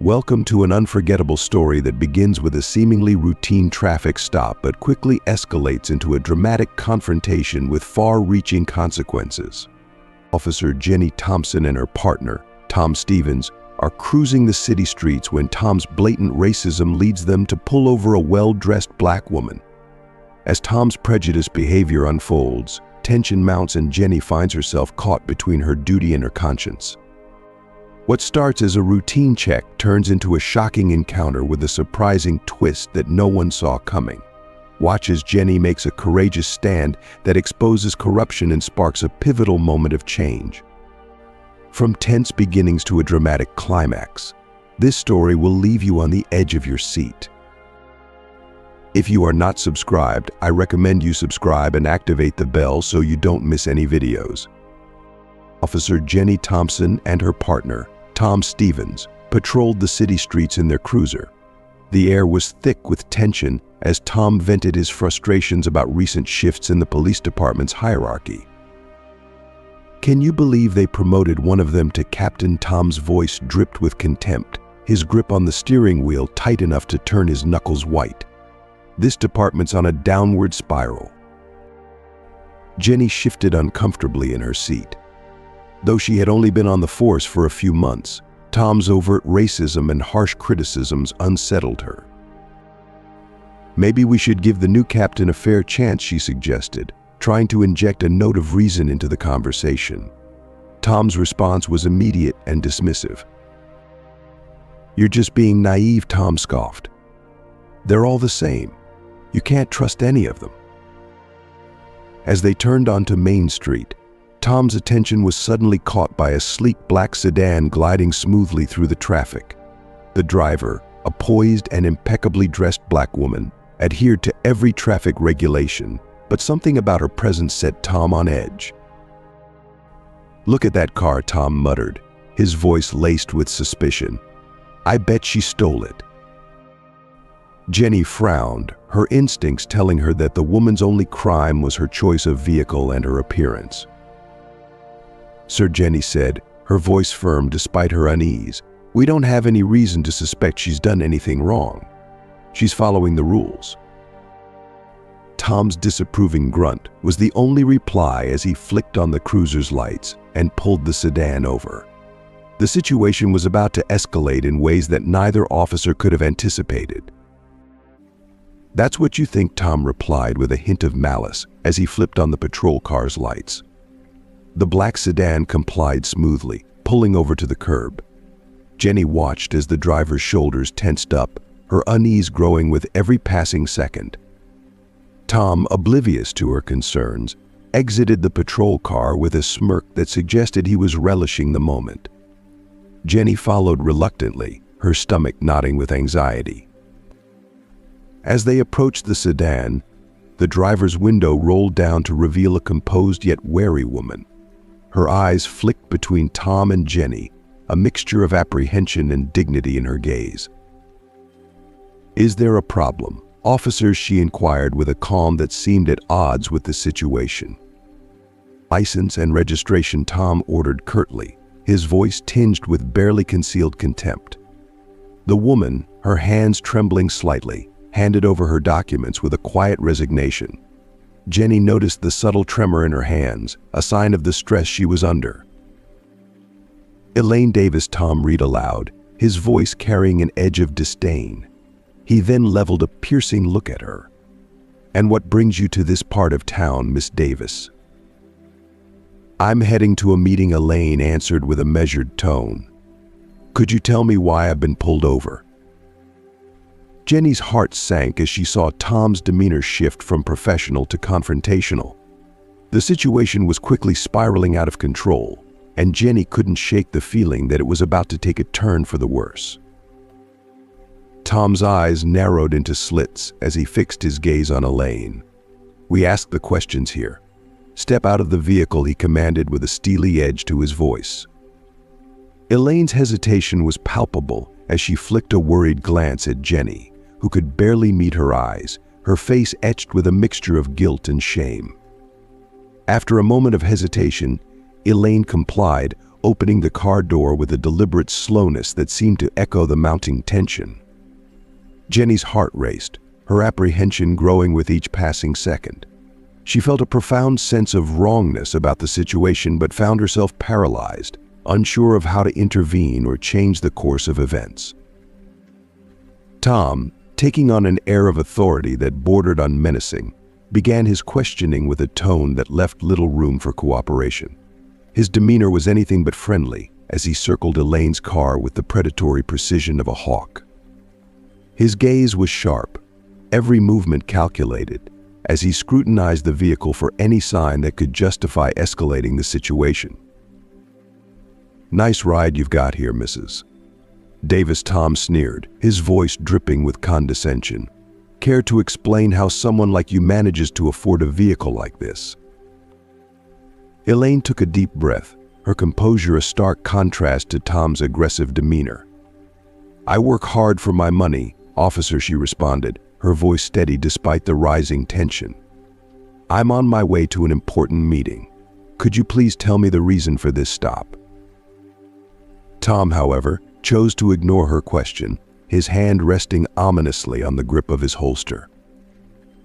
Welcome to an unforgettable story that begins with a seemingly routine traffic stop but quickly escalates into a dramatic confrontation with far-reaching consequences. Officer Jenny Thompson and her partner, Tom Stevens, are cruising the city streets when Tom's blatant racism leads them to pull over a well-dressed black woman. As Tom's prejudiced behavior unfolds, tension mounts and Jenny finds herself caught between her duty and her conscience. What starts as a routine check turns into a shocking encounter with a surprising twist that no one saw coming. Watch as Jenny makes a courageous stand that exposes corruption and sparks a pivotal moment of change. From tense beginnings to a dramatic climax, this story will leave you on the edge of your seat. If you are not subscribed, I recommend you subscribe and activate the bell so you don't miss any videos. Officer Jenny Thompson and her partner, Tom Stevens, patrolled the city streets in their cruiser. The air was thick with tension as Tom vented his frustrations about recent shifts in the police department's hierarchy. Can you believe they promoted one of them to captain? Tom's voice dripped with contempt, his grip on the steering wheel tight enough to turn his knuckles white. This department's on a downward spiral. Jenny shifted uncomfortably in her seat. Though she had only been on the force for a few months, Tom's overt racism and harsh criticisms unsettled her. Maybe we should give the new captain a fair chance, she suggested, trying to inject a note of reason into the conversation. Tom's response was immediate and dismissive. "You're just being naive," Tom scoffed. "They're all the same. You can't trust any of them." As they turned onto Main Street, Tom's attention was suddenly caught by a sleek black sedan gliding smoothly through the traffic. The driver, a poised and impeccably dressed black woman, adhered to every traffic regulation, but something about her presence set Tom on edge. "Look at that car," Tom muttered, his voice laced with suspicion. "I bet she stole it." Jenny frowned, her instincts telling her that the woman's only crime was her choice of vehicle and her appearance. "Sir," Jenny said, her voice firm despite her unease, "we don't have any reason to suspect she's done anything wrong. She's following the rules." Tom's disapproving grunt was the only reply as he flicked on the cruiser's lights and pulled the sedan over. The situation was about to escalate in ways that neither officer could have anticipated. "That's what you think," Tom replied with a hint of malice as he flipped on the patrol car's lights. The black sedan complied smoothly, pulling over to the curb. Jenny watched as the driver's shoulders tensed up, her unease growing with every passing second. Tom, oblivious to her concerns, exited the patrol car with a smirk that suggested he was relishing the moment. Jenny followed reluctantly, her stomach knotting with anxiety. As they approached the sedan, the driver's window rolled down to reveal a composed yet wary woman. Her eyes flicked between Tom and Jenny, a mixture of apprehension and dignity in her gaze. "Is there a problem, officers?" she inquired with a calm that seemed at odds with the situation. "License and registration," Tom ordered curtly, his voice tinged with barely concealed contempt. The woman, her hands trembling slightly, handed over her documents with a quiet resignation. Jenny noticed the subtle tremor in her hands, a sign of the stress she was under. "Elaine Davis," Tom read aloud, his voice carrying an edge of disdain. He then leveled a piercing look at her. "And what brings you to this part of town, Miss Davis?" "I'm heading to a meeting," Elaine answered with a measured tone. "Could you tell me why I've been pulled over?" Jenny's heart sank as she saw Tom's demeanor shift from professional to confrontational. The situation was quickly spiraling out of control, and Jenny couldn't shake the feeling that it was about to take a turn for the worse. Tom's eyes narrowed into slits as he fixed his gaze on Elaine. "We ask the questions here. Step out of the vehicle," he commanded with a steely edge to his voice. Elaine's hesitation was palpable as she flicked a worried glance at Jenny, who could barely meet her eyes, her face etched with a mixture of guilt and shame. After a moment of hesitation, Elaine complied, opening the car door with a deliberate slowness that seemed to echo the mounting tension. Jenny's heart raced, her apprehension growing with each passing second. She felt a profound sense of wrongness about the situation but found herself paralyzed, unsure of how to intervene or change the course of events. Tom, taking on an air of authority that bordered on menacing, began his questioning with a tone that left little room for cooperation. His demeanor was anything but friendly as he circled Elaine's car with the predatory precision of a hawk. His gaze was sharp, every movement calculated, as he scrutinized the vehicle for any sign that could justify escalating the situation. "Nice ride you've got here, Mrs. Davis," Tom sneered, his voice dripping with condescension. "Care to explain how someone like you manages to afford a vehicle like this?" Elaine took a deep breath, her composure a stark contrast to Tom's aggressive demeanor. "I work hard for my money, officer," she responded, her voice steady despite the rising tension. "I'm on my way to an important meeting. Could you please tell me the reason for this stop?" Tom, however, chose to ignore her question, his hand resting ominously on the grip of his holster.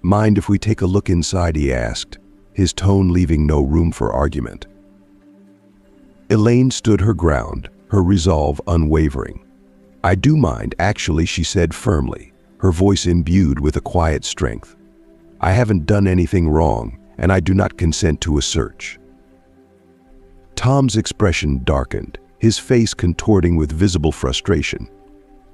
"Mind if we take a look inside?" he asked, his tone leaving no room for argument. Elaine stood her ground, her resolve unwavering. "I do mind, actually," she said firmly, her voice imbued with a quiet strength. "I haven't done anything wrong, and I do not consent to a search." Tom's expression darkened, his face contorting with visible frustration.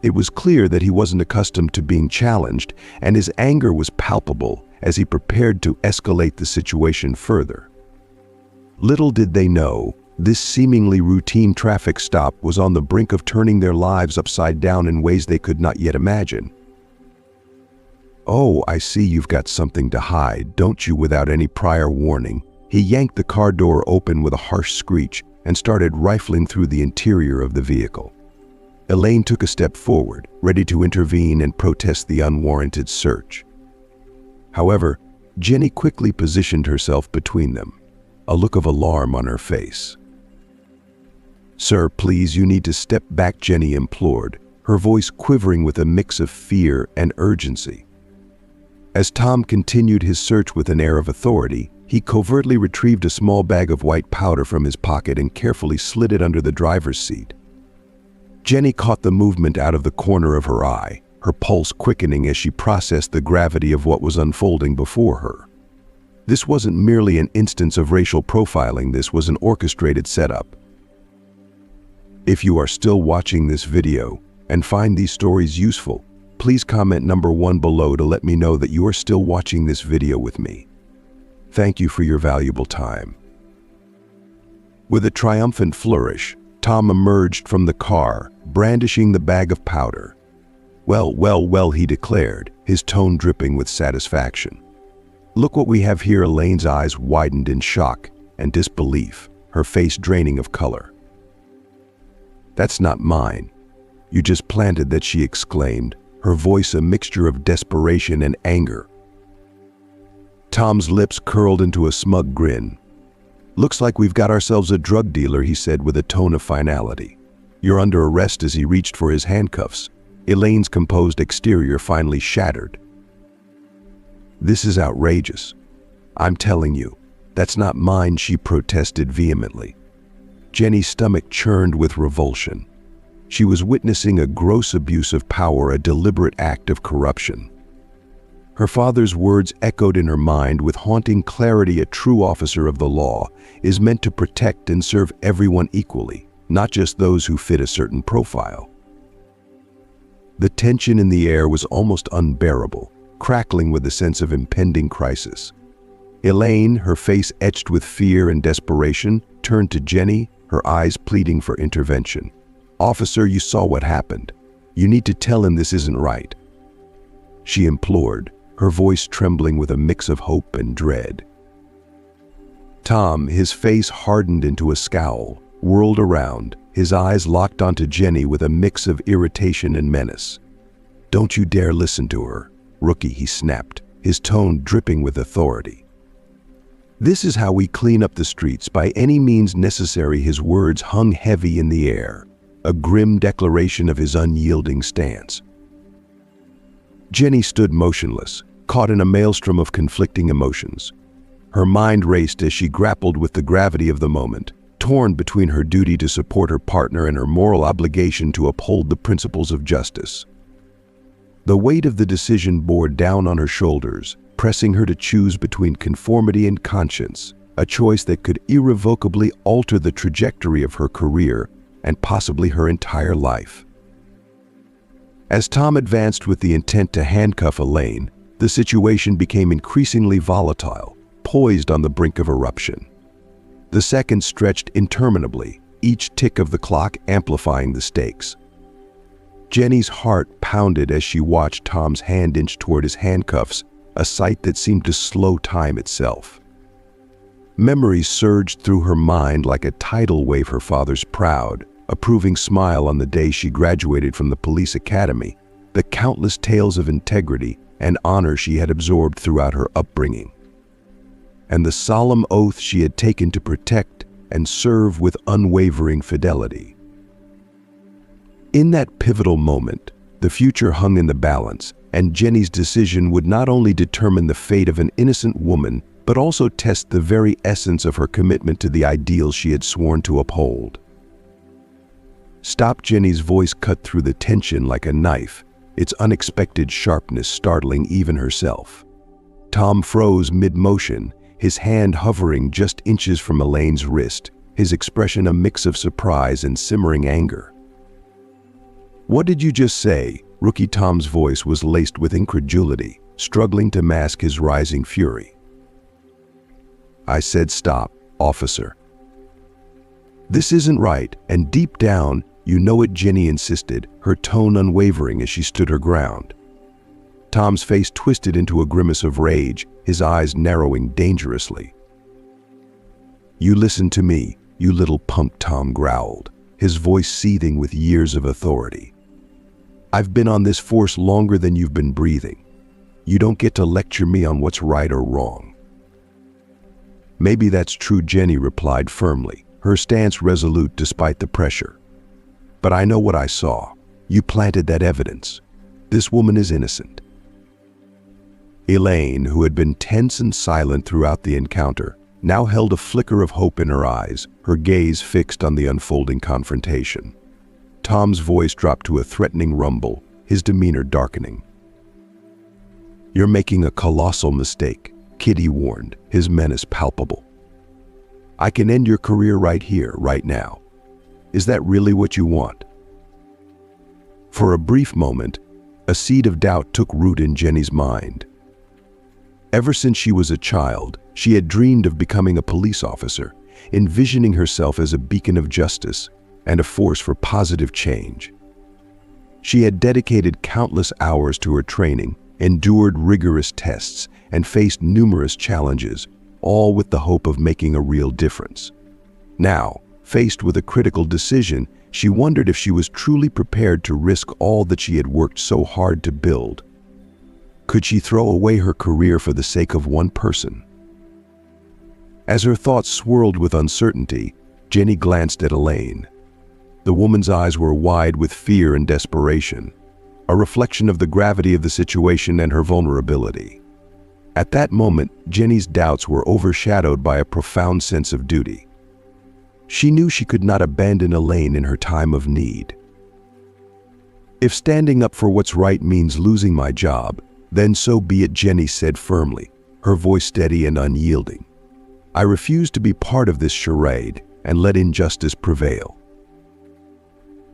It was clear that he wasn't accustomed to being challenged, and his anger was palpable as he prepared to escalate the situation further. Little did they know, this seemingly routine traffic stop was on the brink of turning their lives upside down in ways they could not yet imagine. "Oh, I see you've got something to hide, don't you?" Without any prior warning, he yanked the car door open with a harsh screech and started rifling through the interior of the vehicle. Elaine took a step forward, ready to intervene and protest the unwarranted search. However, Jenny quickly positioned herself between them, a look of alarm on her face. "Sir, please, you need to step back," Jenny implored, her voice quivering with a mix of fear and urgency. As Tom continued his search with an air of authority, he covertly retrieved a small bag of white powder from his pocket and carefully slid it under the driver's seat. Jenny caught the movement out of the corner of her eye, her pulse quickening as she processed the gravity of what was unfolding before her. This wasn't merely an instance of racial profiling, this was an orchestrated setup. If you are still watching this video and find these stories useful, please comment number 1 below to let me know that you are still watching this video with me. Thank you for your valuable time. With a triumphant flourish, Tom emerged from the car, brandishing the bag of powder. Well, he declared, his tone dripping with satisfaction. "Look what we have here." Elaine's eyes widened in shock and disbelief, her face draining of color. "That's not mine. You just planted that," she exclaimed, her voice a mixture of desperation and anger. Tom's lips curled into a smug grin. "Looks like we've got ourselves a drug dealer," he said with a tone of finality. "You're under arrest." As he reached for his handcuffs, Elaine's composed exterior finally shattered. "This is outrageous. I'm telling you, that's not mine," she protested vehemently. Jenny's stomach churned with revulsion. She was witnessing a gross abuse of power, a deliberate act of corruption. Her father's words echoed in her mind with haunting clarity. A true officer of the law is meant to protect and serve everyone equally, not just those who fit a certain profile. The tension in the air was almost unbearable, crackling with a sense of impending crisis. Elaine, her face etched with fear and desperation, turned to Jenny, her eyes pleading for intervention. "Officer, you saw what happened. You need to tell him this isn't right," she implored, her voice trembling with a mix of hope and dread. Tom, his face hardened into a scowl, whirled around, his eyes locked onto Jenny with a mix of irritation and menace. "Don't you dare listen to her, rookie," he snapped, his tone dripping with authority. "This is how we clean up the streets by any means necessary." His words hung heavy in the air, a grim declaration of his unyielding stance. Jenny stood motionless, caught in a maelstrom of conflicting emotions. Her mind raced as she grappled with the gravity of the moment, torn between her duty to support her partner and her moral obligation to uphold the principles of justice. The weight of the decision bore down on her shoulders, pressing her to choose between conformity and conscience, a choice that could irrevocably alter the trajectory of her career and possibly her entire life. As Tom advanced with the intent to handcuff Elaine, the situation became increasingly volatile, poised on the brink of eruption. The seconds stretched interminably, each tick of the clock amplifying the stakes. Jenny's heart pounded as she watched Tom's hand inch toward his handcuffs, a sight that seemed to slow time itself. Memories surged through her mind like a tidal wave. Her father's proud, approving smile on the day she graduated from the police academy, the countless tales of integrity and honor she had absorbed throughout her upbringing, and the solemn oath she had taken to protect and serve with unwavering fidelity. In that pivotal moment, the future hung in the balance, and Jenny's decision would not only determine the fate of an innocent woman, but also test the very essence of her commitment to the ideals she had sworn to uphold. "Stop!" Jenny's voice cut through the tension like a knife, its unexpected sharpness startling even herself. Tom froze mid-motion, his hand hovering just inches from Elaine's wrist, his expression a mix of surprise and simmering anger. "What did you just say?" Rookie Tom's voice was laced with incredulity, struggling to mask his rising fury. "I said stop, officer." "This isn't right, and deep down, you know it," Jenny insisted, her tone unwavering as she stood her ground. Tom's face twisted into a grimace of rage, his eyes narrowing dangerously. "You listen to me, you little punk," Tom growled, his voice seething with years of authority. "I've been on this force longer than you've been breathing. You don't get to lecture me on what's right or wrong." "Maybe that's true," Jenny replied firmly, her stance resolute despite the pressure. "But I know what I saw. You planted that evidence. This woman is innocent." Elaine, who had been tense and silent throughout the encounter, now held a flicker of hope in her eyes, her gaze fixed on the unfolding confrontation. Tom's voice dropped to a threatening rumble, his demeanor darkening. "You're making a colossal mistake," Kitty warned, his menace palpable. "I can end your career right here, right now. Is that really what you want?" For a brief moment, a seed of doubt took root in Jenny's mind. Ever since she was a child, she had dreamed of becoming a police officer, envisioning herself as a beacon of justice and a force for positive change. She had dedicated countless hours to her training, endured rigorous tests, and faced numerous challenges, all with the hope of making a real difference. Now, faced with a critical decision, she wondered if she was truly prepared to risk all that she had worked so hard to build. Could she throw away her career for the sake of one person? As her thoughts swirled with uncertainty, Jenny glanced at Elaine. The woman's eyes were wide with fear and desperation, a reflection of the gravity of the situation and her vulnerability. At that moment, Jenny's doubts were overshadowed by a profound sense of duty. She knew she could not abandon Elaine in her time of need. "If standing up for what's right means losing my job, then so be it," Jenny said firmly, her voice steady and unyielding. "I refuse to be part of this charade and let injustice prevail."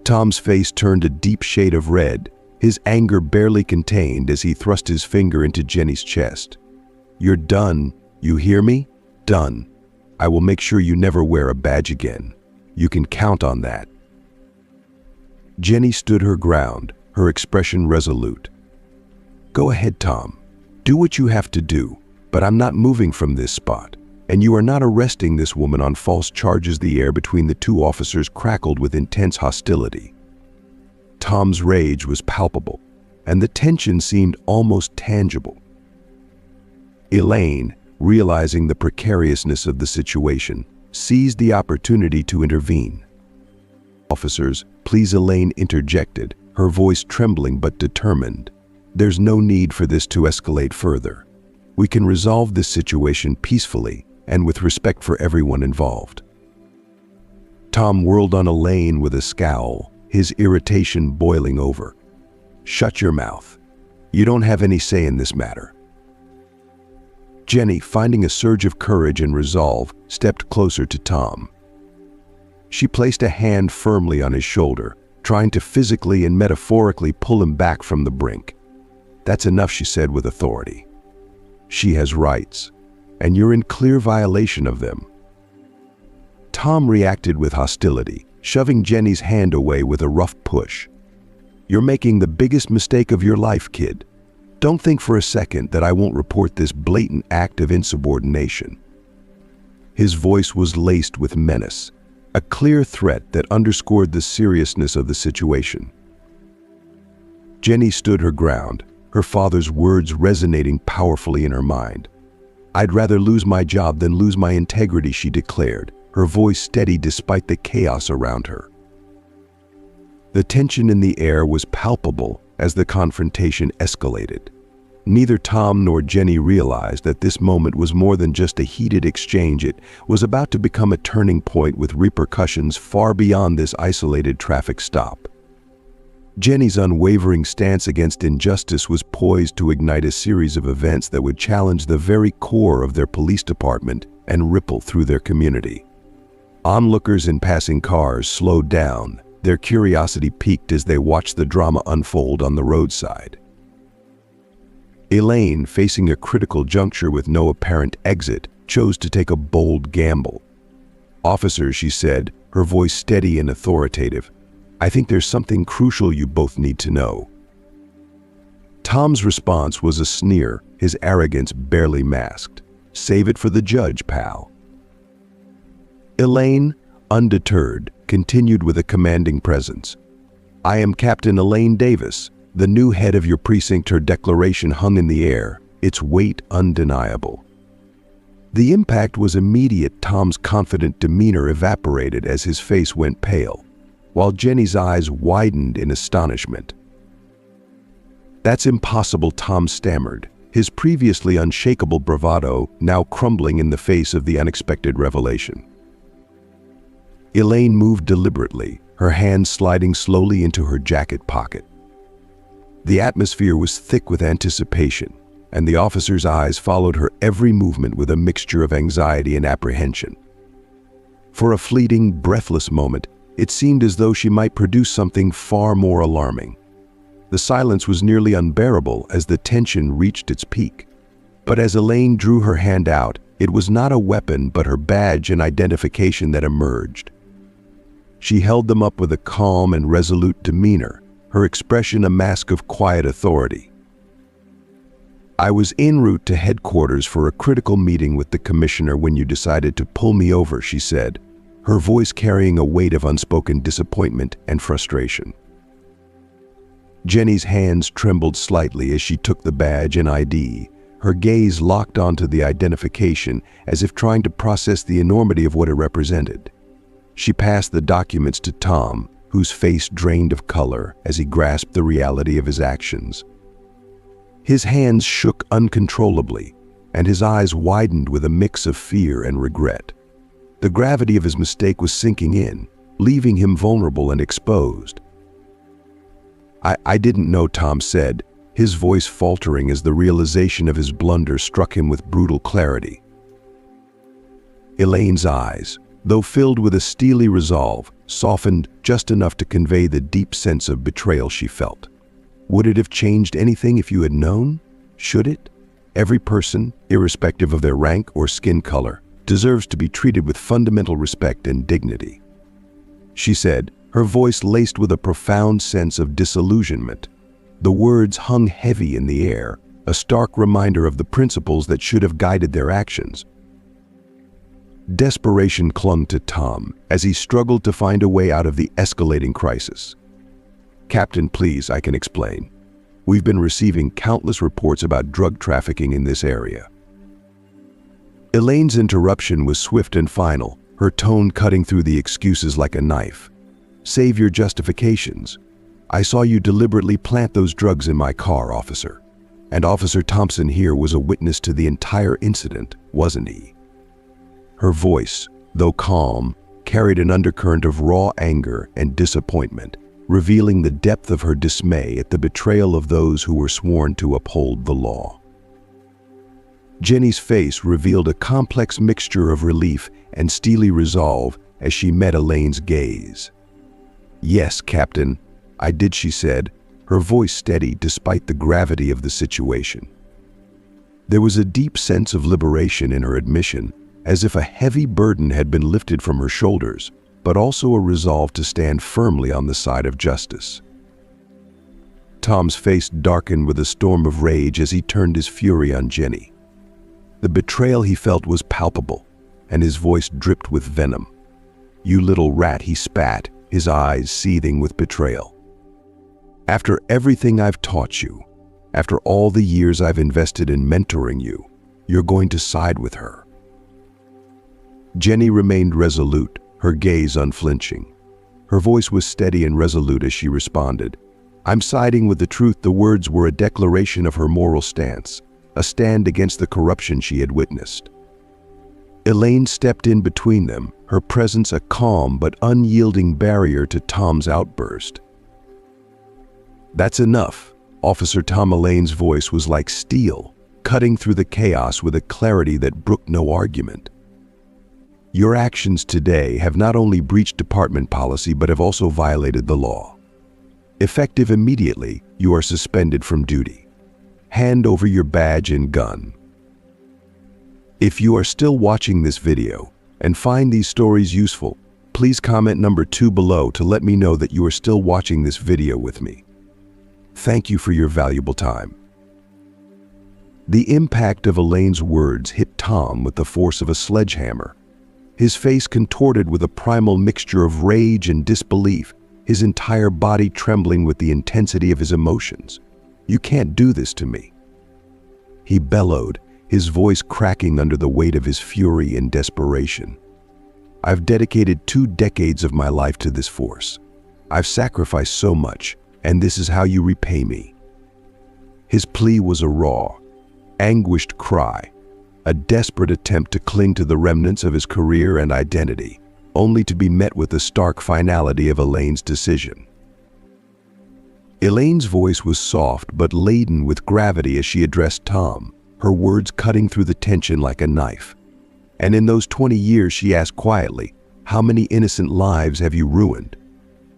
Tom's face turned a deep shade of red, his anger barely contained as he thrust his finger into Jenny's chest. "You're done, you hear me? Done. I will make sure you never wear a badge again. You can count on that." Jenny stood her ground, her expression resolute. "Go ahead, Tom. Do what you have to do, but I'm not moving from this spot, and you are not arresting this woman on false charges." The air between the two officers crackled with intense hostility. Tom's rage was palpable, and the tension seemed almost tangible. Elaine, realizing the precariousness of the situation, seized the opportunity to intervene. "Officers, please," Elaine interjected, her voice trembling but determined. "There's no need for this to escalate further. We can resolve this situation peacefully and with respect for everyone involved." Tom whirled on Elaine with a scowl, his irritation boiling over. "Shut your mouth. You don't have any say in this matter." Jenny, finding a surge of courage and resolve, stepped closer to Tom. She placed a hand firmly on his shoulder, trying to physically and metaphorically pull him back from the brink. "That's enough," she said with authority. "She has rights, and you're in clear violation of them." Tom reacted with hostility, shoving Jenny's hand away with a rough push. "You're making the biggest mistake of your life, kid. Don't think for a second that I won't report this blatant act of insubordination." His voice was laced with menace, a clear threat that underscored the seriousness of the situation. Jenny stood her ground, her father's words resonating powerfully in her mind. "I'd rather lose my job than lose my integrity," she declared, her voice steady despite the chaos around her. The tension in the air was palpable as the confrontation escalated. Neither Tom nor Jenny realized that this moment was more than just a heated exchange. It was about to become a turning point with repercussions far beyond this isolated traffic stop. Jenny's unwavering stance against injustice was poised to ignite a series of events that would challenge the very core of their police department and ripple through their community. Onlookers in passing cars slowed down, their curiosity piqued as they watched the drama unfold on the roadside. Elaine, facing a critical juncture with no apparent exit, chose to take a bold gamble. "Officers," she said, her voice steady and authoritative, "I think there's something crucial you both need to know." Tom's response was a sneer, his arrogance barely masked. "Save it for the judge, pal." Elaine, undeterred, continued with a commanding presence. "I am Captain Elaine Davis, the new head of your precinct." Her declaration hung in the air, its weight undeniable. The impact was immediate. Tom's confident demeanor evaporated as his face went pale, while Jenny's eyes widened in astonishment. "That's impossible," Tom stammered, his previously unshakable bravado now crumbling in the face of the unexpected revelation. Elaine moved deliberately, her hand sliding slowly into her jacket pocket. The atmosphere was thick with anticipation, and the officer's eyes followed her every movement with a mixture of anxiety and apprehension. For a fleeting, breathless moment, it seemed as though she might produce something far more alarming. The silence was nearly unbearable as the tension reached its peak. But as Elaine drew her hand out, it was not a weapon but her badge and identification that emerged. She held them up with a calm and resolute demeanor, her expression a mask of quiet authority. "I was en route to headquarters for a critical meeting with the commissioner when you decided to pull me over," she said, her voice carrying a weight of unspoken disappointment and frustration. Jenny's hands trembled slightly as she took the badge and ID, her gaze locked onto the identification as if trying to process the enormity of what it represented. She passed the documents to Tom, whose face drained of color as he grasped the reality of his actions. His hands shook uncontrollably, and his eyes widened with a mix of fear and regret. The gravity of his mistake was sinking in, leaving him vulnerable and exposed. I didn't know," Tom said, his voice faltering as the realization of his blunder struck him with brutal clarity. Elaine's eyes, though filled with a steely resolve, softened just enough to convey the deep sense of betrayal she felt. "Would it have changed anything if you had known? Should it? Every person, irrespective of their rank or skin color, deserves to be treated with fundamental respect and dignity," she said, her voice laced with a profound sense of disillusionment. The words hung heavy in the air, a stark reminder of the principles that should have guided their actions. Desperation clung to Tom as he struggled to find a way out of the escalating crisis. "Captain, please, I can explain. We've been receiving countless reports about drug trafficking in this area." Elaine's interruption was swift and final, her tone cutting through the excuses like a knife. "Save your justifications. I saw you deliberately plant those drugs in my car, officer. And Officer Thompson here was a witness to the entire incident, wasn't he?" Her voice, though calm, carried an undercurrent of raw anger and disappointment, revealing the depth of her dismay at the betrayal of those who were sworn to uphold the law. Jenny's face revealed a complex mixture of relief and steely resolve as she met Elaine's gaze. "Yes, Captain, I did," she said, her voice steady despite the gravity of the situation. There was a deep sense of liberation in her admission, as if a heavy burden had been lifted from her shoulders, but also a resolve to stand firmly on the side of justice. Tom's face darkened with a storm of rage as he turned his fury on Jenny. The betrayal he felt was palpable, and his voice dripped with venom. "You little rat," he spat, his eyes seething with betrayal. "After everything I've taught you, after all the years I've invested in mentoring you, you're going to side with her." Jenny remained resolute, her gaze unflinching. Her voice was steady and resolute as she responded. "I'm siding with the truth." The words were a declaration of her moral stance, a stand against the corruption she had witnessed. Elaine stepped in between them, her presence a calm but unyielding barrier to Tom's outburst. "That's enough." Officer Tom Elaine's voice was like steel, cutting through the chaos with a clarity that brooked no argument. "Your actions today have not only breached department policy but have also violated the law. Effective immediately, you are suspended from duty. Hand over your badge and gun." If you are still watching this video and find these stories useful, please comment number 2 below to let me know that you are still watching this video with me. Thank you for your valuable time. The impact of Elaine's words hit Tom with the force of a sledgehammer. His face contorted with a primal mixture of rage and disbelief, his entire body trembling with the intensity of his emotions. "You can't do this to me," he bellowed, his voice cracking under the weight of his fury and desperation. "I've dedicated 2 decades of my life to this force. I've sacrificed so much, and this is how you repay me." His plea was a raw, anguished cry, a desperate attempt to cling to the remnants of his career and identity, only to be met with the stark finality of Elaine's decision. Elaine's voice was soft but laden with gravity as she addressed Tom, her words cutting through the tension like a knife. "And in those 20 years," she asked quietly, "how many innocent lives have you ruined?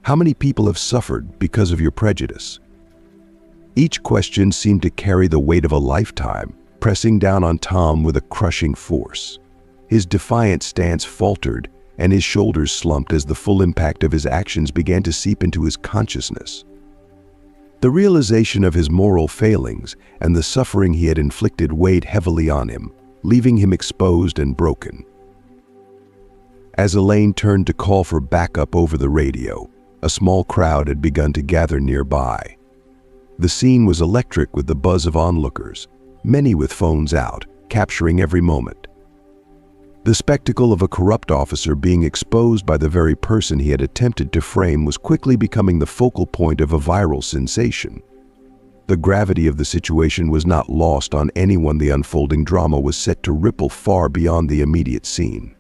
How many people have suffered because of your prejudice?" Each question seemed to carry the weight of a lifetime, pressing down on Tom with a crushing force. His defiant stance faltered, and his shoulders slumped as the full impact of his actions began to seep into his consciousness. The realization of his moral failings and the suffering he had inflicted weighed heavily on him, leaving him exposed and broken. As Elaine turned to call for backup over the radio, a small crowd had begun to gather nearby. The scene was electric with the buzz of onlookers, many with phones out, capturing every moment. The spectacle of a corrupt officer being exposed by the very person he had attempted to frame was quickly becoming the focal point of a viral sensation. The gravity of the situation was not lost on anyone. The unfolding drama was set to ripple far beyond the immediate scene.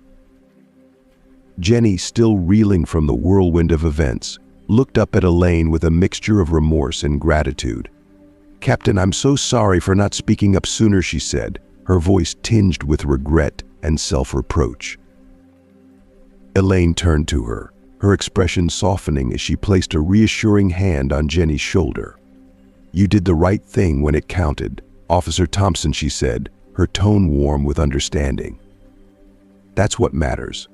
Jenny, still reeling from the whirlwind of events, looked up at Elaine with a mixture of remorse and gratitude. "Captain, I'm so sorry for not speaking up sooner," she said, her voice tinged with regret and self-reproach. Elaine turned to her, her expression softening as she placed a reassuring hand on Jenny's shoulder. "You did the right thing when it counted, Officer Thompson," she said, her tone warm with understanding. "That's what matters.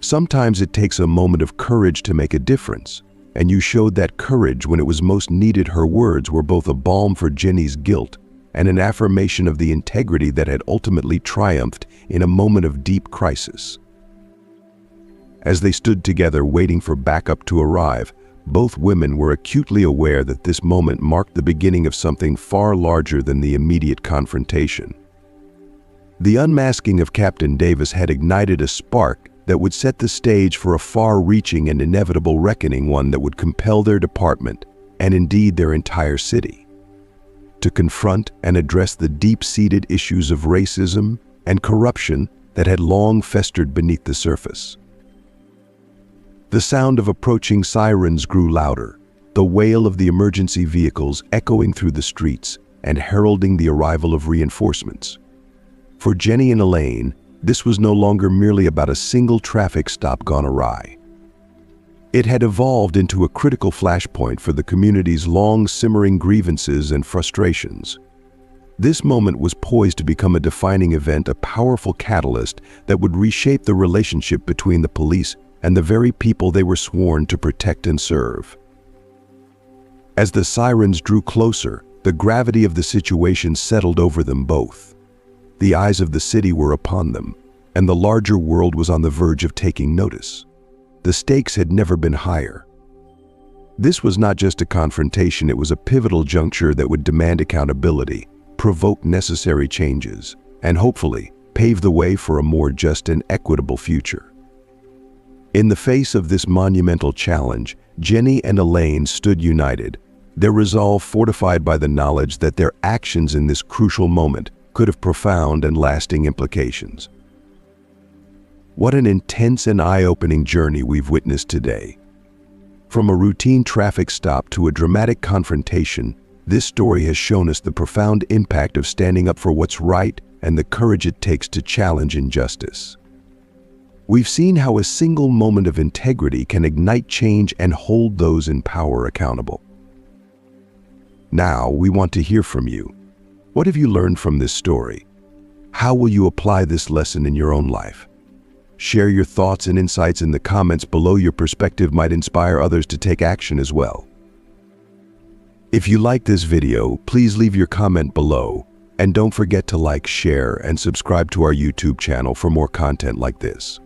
Sometimes it takes a moment of courage to make a difference, and you showed that courage when it was most needed." Her words were both a balm for Jenny's guilt and an affirmation of the integrity that had ultimately triumphed in a moment of deep crisis. As they stood together waiting for backup to arrive, both women were acutely aware that this moment marked the beginning of something far larger than the immediate confrontation. The unmasking of Captain Davis had ignited a spark that would set the stage for a far-reaching and inevitable reckoning, one that would compel their department, and indeed their entire city, to confront and address the deep-seated issues of racism and corruption that had long festered beneath the surface. The sound of approaching sirens grew louder, the wail of the emergency vehicles echoing through the streets and heralding the arrival of reinforcements. For Jenny and Elaine, this was no longer merely about a single traffic stop gone awry. It had evolved into a critical flashpoint for the community's long-simmering grievances and frustrations. This moment was poised to become a defining event, a powerful catalyst that would reshape the relationship between the police and the very people they were sworn to protect and serve. As the sirens drew closer, the gravity of the situation settled over them both. The eyes of the city were upon them, and the larger world was on the verge of taking notice. The stakes had never been higher. This was not just a confrontation, it was a pivotal juncture that would demand accountability, provoke necessary changes, and hopefully pave the way for a more just and equitable future. In the face of this monumental challenge, Jenny and Elaine stood united, their resolve fortified by the knowledge that their actions in this crucial moment could have profound and lasting implications. What an intense and eye-opening journey we've witnessed today. From a routine traffic stop to a dramatic confrontation, this story has shown us the profound impact of standing up for what's right and the courage it takes to challenge injustice. We've seen how a single moment of integrity can ignite change and hold those in power accountable. Now, we want to hear from you. What have you learned from this story? How will you apply this lesson in your own life? Share your thoughts and insights in the comments below. Your perspective might inspire others to take action as well. If you like this video, please leave your comment below, and don't forget to like, share, and subscribe to our YouTube channel for more content like this.